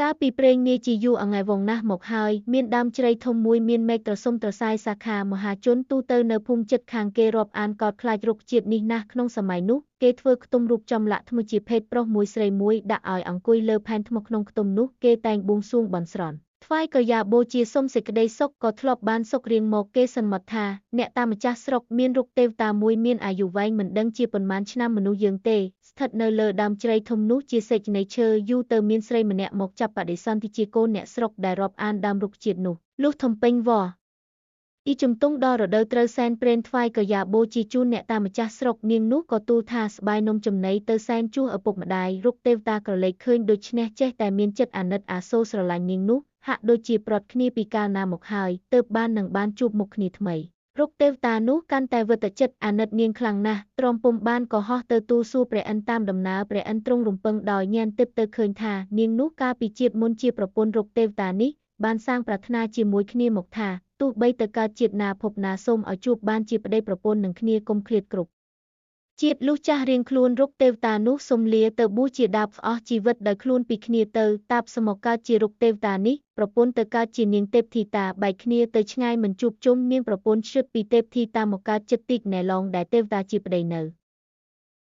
ការពីព្រេងនាយជាយូរអង្វែងណាស់មកហើយមានដើមជ្រៃធំមួយមានមែកត្រសុំត្រសាយសាខាមហាជនទូទៅនៅភូមិជិតខាងគេរាប់អានកោតខ្លាចរុក្ខជាតិនេះណាស់ក្នុងសម័យនោះគេធ្វើខ្ទមរូបចំលាក់ថ្មជាភេទប្រុសមួយស្រីមួយដាក់ឲ្យអង្គុយលើផែនថ្មក្នុងខ្ទមនោះគេតែងបួងសួងបន់ស្រន់ថ្វាយក្រយ៉ាបូជាសុំសេចក្តីសុខក៏ធ្លាប់បានសុខរៀងមកគេសន្មតថាអ្នកតាម្ចាស់ស្រុកមានរុក្ខទេវតាមួយមានអាយុវែងមិនដឹងជាប៉ុន្មានឆ្នាំមនុស្សយើងទេស្ថិតនៅលើដើមជ្រៃធំនោះជាសេចក្តីឈើយូរទៅមានស្រីម្នាក់មកចាប់បដិសន្ធិជាកូនអ្នកស្រុកដែលរាប់អានដើមរុក្ខជាតិនោះលុះធំពេញវអ៊ីជំទង់ដល់រដូវត្រូវសែនព្រេនថ្វាយក្រយ៉ាបូជាជូនអ្នកតាម្ចាស់ស្រុកនាងនោះក៏ទូលថាស្បាយនំចំណីទៅសែនជួសឪពុកម្ដាយរុក្ខទេវតាក្រឡេកឃើញដូច្នេះចេះតែមានចិត្តអាណិតអាសូរស្រឡាញ់នាងនោះហាក់ដូចជាប្រត់គ្នាពីកាលណាមកហើយទើបបានជួបមុខគ្នាថ្មីរុក្ខទេវតានោះកាន់តែវិតចិត្តអាណិតនាងខ្លាំងណាស់ទ្រាំពុំបានក៏ហោះទៅទូលសួរព្រះឥន្ទតាមដំណើរព្រះឥន្ទទ្រង់រំពឹងដោយញាណទិព្វទៅឃើញថានាងនោះកាលពីជាតិមុនជាប្រពន្ធរុក្ខទេវតានេះបានសាងប្រាថ្នាជាមួយគ្នាមកថាទោះបីទៅកើតជាតិណាភពណាសូមឲ្យជួបបានជាប្តីប្រពន្ធនឹងគ្នាកុំឃ្លាតគ្រប់ជាតិលុះចាស់រៀងខ្លួនរុក្ខទេវតានោះសុំលាទៅបួសជាដាបអស់ជីវិតដោយខ្លួនពីគ្នាទៅតាបសមកកើតជារុក្ខទេវតានេះប្រពន្ធទៅកើតជានាងទេពធីតាបែកគ្នាទៅឆ្ងាយមិនជួបជុំនាងប្រពន្ធឈឹកពីទេពធីតាមកកើតចិត្តទីកណែឡងដែលទេវតាជាប្តីនៅ